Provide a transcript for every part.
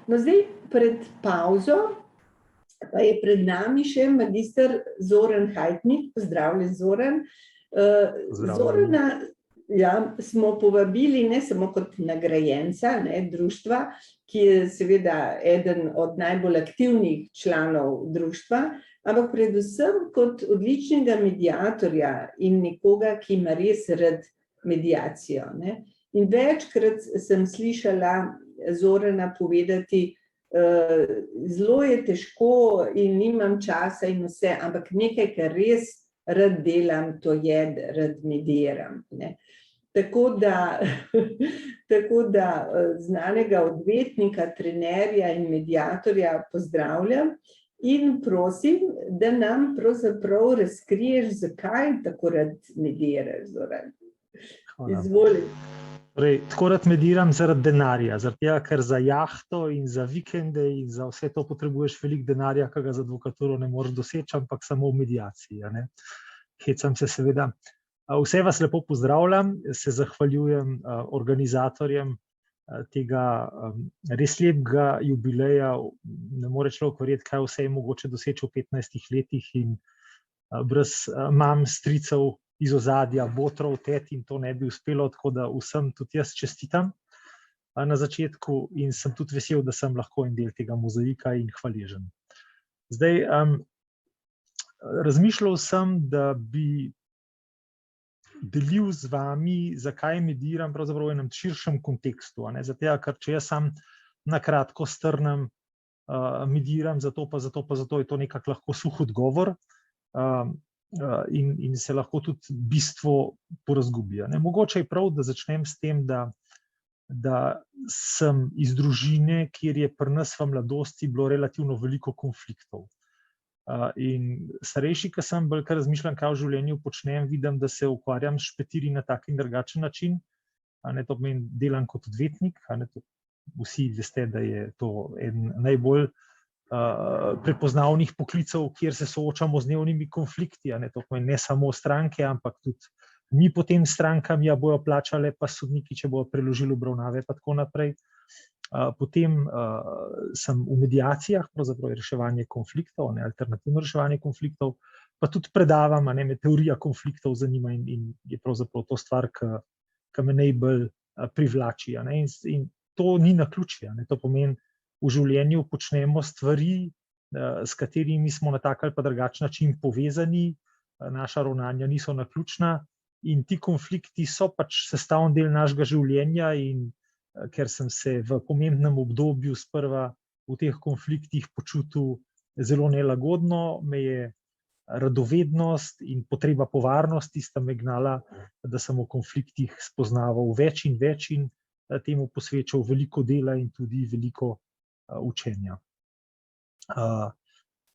No, zdaj pred pavzo pa je pred nami še magister Zoran Hajtnik. Pozdravljen, Zoran. Zorana smo povabili ne samo kot nagrajenca društva, ki je seveda eden od najbolj aktivnih članov društva, ampak predvsem kot odličnega mediatorja in nekoga, ki ima res rad mediacijo. In večkrat sem slišala Zorana povedati, zelo je težko in nimam časa in vse, ampak nekaj, kar res rad delam, to je, rad mediram. Tako da znanega odvetnika, trenerja in mediatorja pozdravljam in prosim, da nam pravzaprav razkriješ, zakaj tako rad mediraš, Zoran. Izvoli. Torej, tako rad mediram zaradi denarja, zaradi tega, ker za jahto in za vikende in za vse to potrebuješ veliko denarja, ki ga z advokaturo ne moreš doseči, ampak samo v mediaciji. Hecam se seveda. Vse vas lepo pozdravljam, se zahvaljujem organizatorjem tega res lepega jubileja. Ne more človek verjeti, kaj vse je mogoče doseči v 15 letih in brez mam, stricev iz ozadja, botrov, tet in to ne bi uspelo, tako da vsem tudi jaz čestitam na začetku in sem tudi vesel, da sem lahko en del tega mozaika in hvaležen. Zdaj, razmišljal sem, da bi delil z vami, zakaj mediram pravzaprav v enem širšem kontekstu. Zato, ker če jaz sam na kratko strnem, mediram zato, pa zato, je to nekako lahko suh odgovor. In se lahko tudi bistvo porazgubi. Mogoče je prav, da začnem s tem, da sem iz družine, kjer je pri nas v mladosti bilo relativno veliko konfliktov. In starejši, ki sem bolj razmišljam, kaj v življenju počnem, vidim, da se ukvarjam s špetiri na tak in drugačen način. To pomeni, delam kot odvetnik. Vsi veste, da je to eden najbolj prepoznavnih poklicev, kjer se soočamo z dnevnimi konflikti. To pomeni ne samo stranke, ampak tudi mi potem strankam bojo plačale, pa sodniki, če bojo preložili obravnave, pa tako naprej. Potem sem v mediacijah, pravzaprav je reševanje konfliktov, alternativno reševanje konfliktov, pa tudi predavam, me teorija konfliktov zanima in je pravzaprav to stvar, ki me najbolj privlači. In to ni naključje, to pomeni, v življenju počnemo stvari, s katerimi smo na tak ali pa drugačen način povezani, naša ravnanja niso naključna in ti konflikti so pač sestavni del našega življenja in ker sem se v pomembnem obdobju sprva v teh konfliktih počutil zelo nelagodno, me je radovednost in potreba po varnosti sta me gnala, da sem v konfliktih spoznaval več in temu posvečal veliko dela in tudi veliko učenja.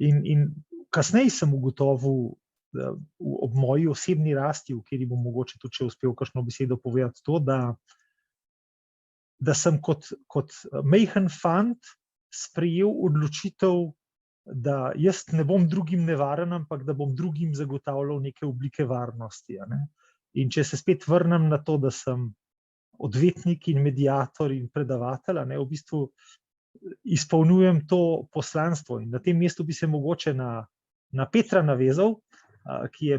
In kasneje sem ugotovil ob moji osebni rasti, v kateri bom mogoče tudi še uspel kakšno besedo povedati, to, da sem kot majhen fant sprejel odločitev, da jaz ne bom drugim nevaren, ampak da bom drugim zagotavljal neke oblike varnosti. In če se spet vrnem na to, da sem odvetnik in mediator in predavatelj, v bistvu izpolnjujem to poslanstvo. In na tem mestu bi se mogoče na Petra navezal, ki je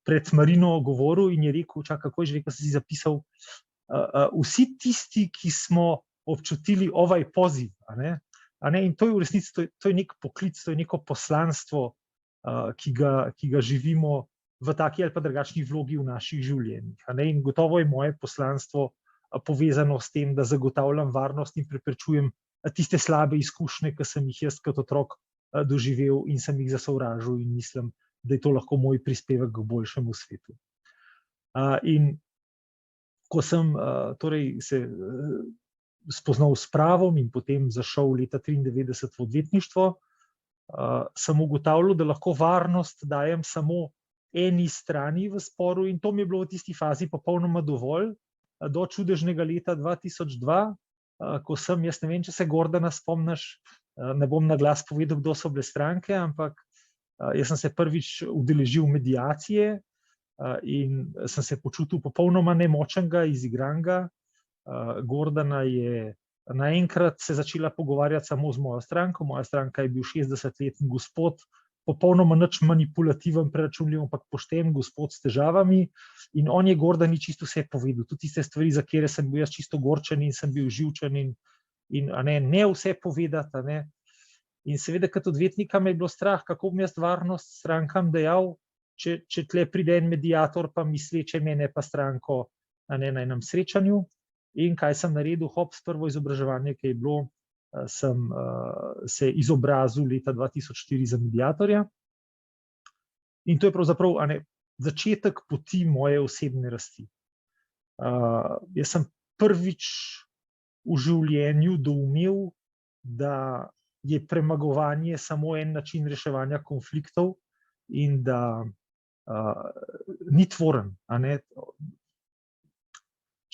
pred Marino govoril in je rekel, kako je že rekel, si zapisal, vsi tisti, ki smo občutili ovaj poziv. In to je v resnici, to je nek poklic, to je neko poslanstvo, ki ga živimo v taki ali pa drugačni vlogi v naših življenjih. In gotovo je moje poslanstvo povezano s tem, da zagotavljam varnost in preprečujem tiste slabe izkušnje, ki sem jih jaz kot otrok doživel in sem jih zasovražil in mislim, da je to lahko moj prispevek k boljšemu svetu. In ko sem torej se spoznal s pravom in potem zašel leta 1993 v odvetništvo, sem ugotavljal, da lahko varnost dajem samo eni strani v sporu in to mi je bilo v tisti fazi popolnoma dovolj, do čudežnega leta 2002, ko sem, jaz ne vem, če se Gordana spomniš, ne bom na glas povedal, kdo so bile stranke, ampak jaz sem se prvič udeležil mediacije in sem se počutil popolnoma nemočnega, izigranega. Gordana je naenkrat se začela pogovarjati samo z mojo stranko. Moja stranka je bil 60-letni gospod, popolnoma nič manipulativen, preračunljiv, ampak pošten gospod s težavami. In on je gor, da ni čisto vse povedal. Tudi tiste stvari, za kere sem bil jaz čisto gorčen in sem bil živčen in ne vse povedati. In seveda, kot odvetnika me je bilo strah, kako bom jaz varnost strankam dejal, če tle pride en mediator, pa misleče mene pa stranko na enem srečanju. In kaj sem naredil? Hops, prvo izobraževanje, ki je bilo, sem se izobrazil leta 2004 za mediatorja. In to je pravzaprav začetek poti moje osebne rasti. Jaz sem prvič v življenju doumel, da je premagovanje samo en način reševanja konfliktov in da ni tvoren.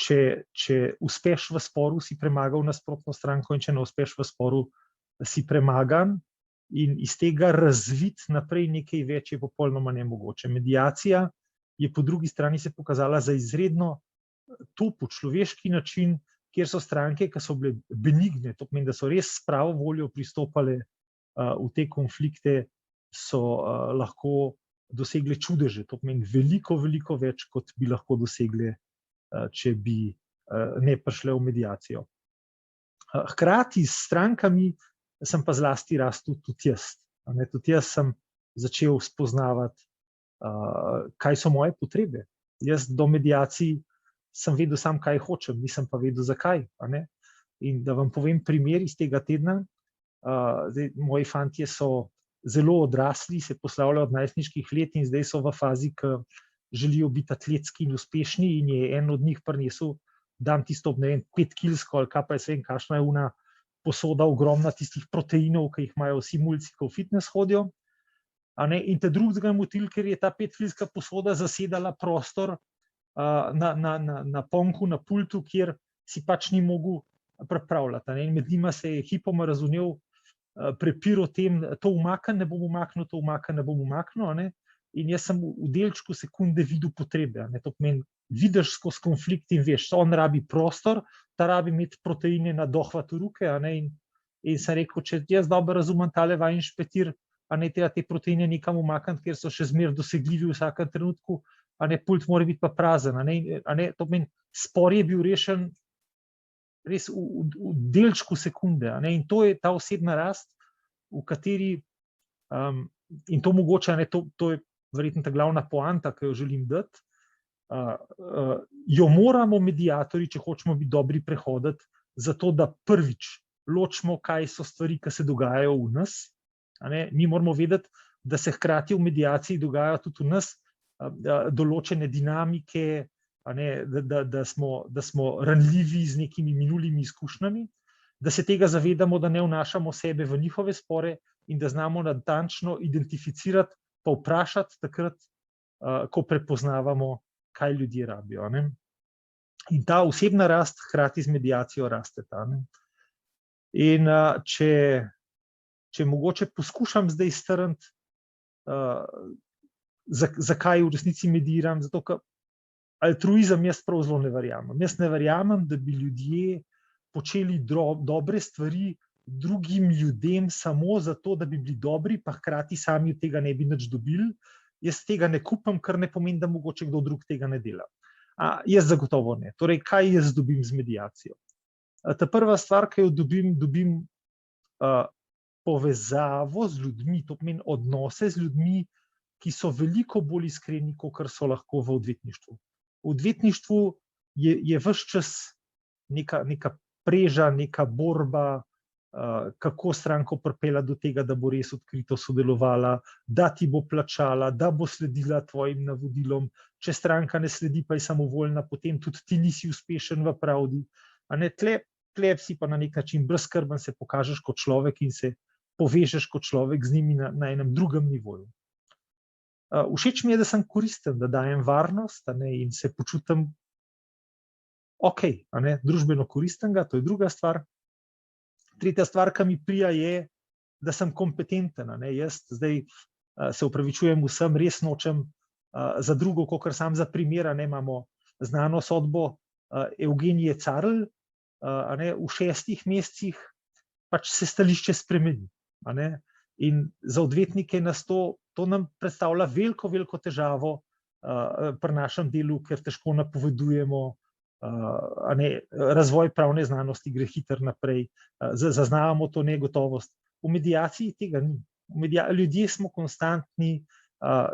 Če uspeš v sporu, si premagal nasprotno stranko, in če ne uspeš v sporu, si premagan, in iz tega razviti naprej nekaj več je popolnoma nemogoče. Mediacija je po drugi strani se pokazala za izredno topo človeški način, kjer so stranke, ki so bile benigne, to pomeni, da so res s pravo voljo pristopale v te konflikte, so lahko dosegle čudeže. To pomeni veliko, veliko več, kot bi lahko dosegle, če bi ne prišle v mediacijo. Hkrati s strankami sem pa zlasti rastel tudi jaz. Tudi jaz sem začel spoznavati, kaj so moje potrebe. Jaz do mediacij sem vedel sam, kaj hočem, nisem pa vedel, zakaj. In da vam povem primer iz tega tedna. Moji fantje so zelo odrasli, se poslavljajo od najstniških let in zdaj so v fazi, ki želijo biti atletski in uspešni, in je en od njih prinesel, dam tisto, 5-kilsko, ali kaj pa jaz vem, kakšna je una posoda ogromna tistih proteinov, ki jih imajo vsi mulci, ko v fitness hodijo. In te drugega motil, ker je ta 5-kilska posoda zasedala prostor na ponku, na pultu, kjer si pač ni mogel pripravljati. In med njima se je hipoma razvnel prepir o tem, to umaknem, ne bom umaknil, to umaknem, ne bom umaknil. In jaz sem v delčku sekunde videl potrebe. To pomeni, vidiš skozi konflikt in veš, on rabi prostor, ta rabi imeti proteine na dohvatu ruke. In sem rekel, če jaz dobro razumem tale vajin špetir, treba te proteine nekam umakniti, ker so še zmeraj dosegljivi v vsakem trenutku, pult mora biti pa prazen. To pomeni, spor je bil rešen res v delčku sekunde. In to je ta osebna rast, v kateri, in to mogoče, to je verjetno ta glavna poanta, ki jo želim dati, jo moramo mediatorji, če hočemo biti dobri, prehoditi, zato da prvič ločimo, kaj so stvari, ki se dogajajo v nas. Mi moramo vedeti, da se hkrati v mediaciji dogajajo tudi v nas določene dinamike, da smo ranljivi z nekimi minulimi izkušnjami, da se tega zavedamo, da ne vnašamo sebe v njihove spore in da znamo natančno identificirati, pa vprašati takrat, ko prepoznavamo, kaj ljudje rabijo. In ta osebna rast hkrati z mediacijo rasteta. In če mogoče poskušam zdaj strniti, zakaj v resnici mediram, zato ker altruizem jaz prav zelo ne verjamem. Jaz ne verjamem, da bi ljudje počeli dobre stvari drugim ljudem samo zato, da bi bili dobri, pa hkrati sami od tega ne bi nič dobili. Jaz tega ne kupam, kar ne pomeni, da mogoče kdo drug tega ne dela. Jaz zagotovo ne. Torej, kaj jaz dobim z mediacijo? Ta prva stvar, ki jo dobim povezavo z ljudmi, to pomeni odnose z ljudmi, ki so veliko bolj iskreni, kot so lahko v odvetništvu. V odvetništvu je ves čas neka preža, neka borba, kako stranko pripelja do tega, da bo res odkrito sodelovala, da ti bo plačala, da bo sledila tvojim navodilom. Če stranka ne sledi, pa je samovoljna, potem tudi ti nisi uspešen v pravdi. Tle si pa na nek način brezskrben, se pokažeš kot človek in se povežeš kot človek z njimi na enem drugem nivoju. Všeč mi je, da sem koristen, da dajem varnost in se počutim družbeno koristenega, to je druga stvar. Tretja stvar, ki mi prija, je, da sem kompetenten. Jaz zdaj se opravičujem vsem, res nočem za drugo, kakor sam za primer. Imamo znano sodbo Eugenije Carl, v 6 mesecih pač se stališče spremeni. In za odvetnike nas to nam predstavlja veliko težavo pri našem delu, ker težko napovedujemo, razvoj pravne znanosti gre hitro naprej, zaznavamo to negotovost. V mediaciji tega ni. Ljudje smo konstantni,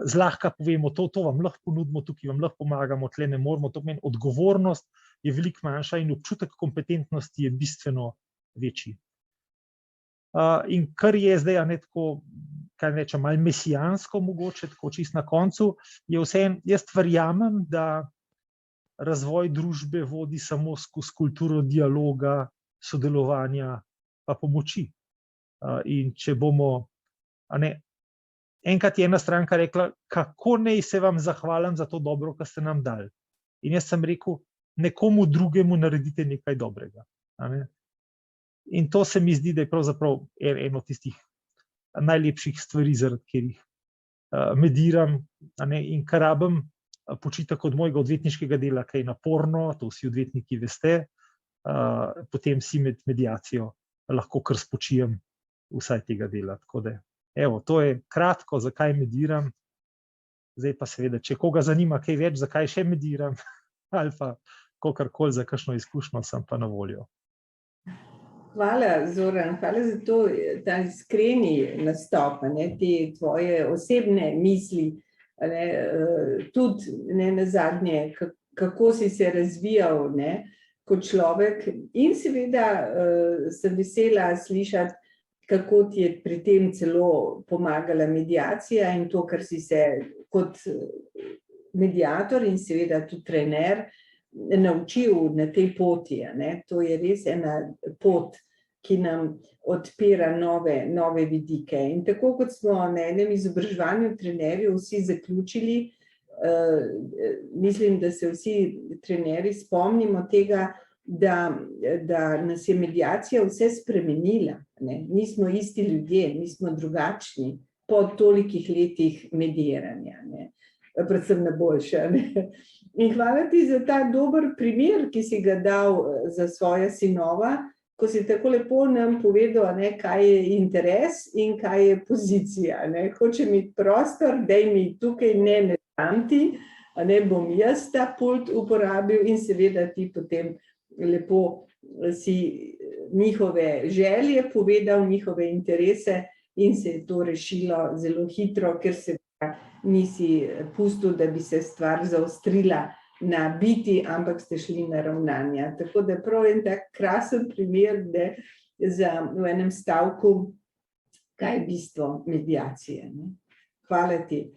zlahka povemo, to vam lahko ponudimo, tukaj vam lahko pomagamo, tle ne moramo, to pomeni odgovornost je veliko manjša in občutek kompetentnosti je bistveno večji. In kar je zdaj tako, kaj rečem, malo mesijansko mogoče, tako čisto na koncu, je vseeno, jaz verjamem, da razvoj družbe vodi samo skozi kulturo dialoga, sodelovanja pa pomoči. In če bomo, enkrat je ena stranka rekla, kako naj se vam zahvalim za to dobro, kar ste nam dali. In jaz sem rekel, nekomu drugemu naredite nekaj dobrega. In to se mi zdi, da je pravzaprav eno tistih najlepših stvari, zaradi katerih mediram in kar rabim počitek od mojega odvetniškega dela, kaj je naporno, to vsi odvetniki veste, potem si med mediacijo lahko kar spočijem vsaj tega dela. Tako da, evo, to je kratko, zakaj mediram. Zdaj pa seveda, če koga zanima kaj več, zakaj še mediram, ali pa kakorkoli za kakšno izkušnjo, sem pa na voljo. Hvala, Zoran, hvala za to, ta iskreni nastop, te tvoje osebne misli, tudi nazadnje, kako si se razvijal kot človek. In seveda sem vesela slišati, kako ti je pri tem celo pomagala mediacija in to, kar si se kot mediator in seveda tudi trener naučil na tej poti. To je res ena pot, ki nam odpira nove vidike. In tako kot smo na enem izobraževanju trenerjev vsi zaključili, mislim, da se vsi trenerji spomnimo tega, da nas je mediacija vse spremenila. Nismo isti ljudje, nismo drugačni po tolikih letih medijiranja, predvsem na boljše. In hvala ti za ta dober primer, ki si ga dal za svoja sinova, ko si tako lepo nam povedal, kaj je interes in kaj je pozicija. Hoče imeti prostor, daj mi tukaj, ne dam ti, bom jaz ta pult uporabil in seveda ti potem lepo si njihove želje povedal, njihove interese in se je to rešilo zelo hitro, ker se nisi pustil, da bi se stvar zaostrila na biti, ampak ste šli na ravnanja. Tako da prav en tak krasen primer, v enem stavku, kaj je bistvo mediacije. Hvala ti.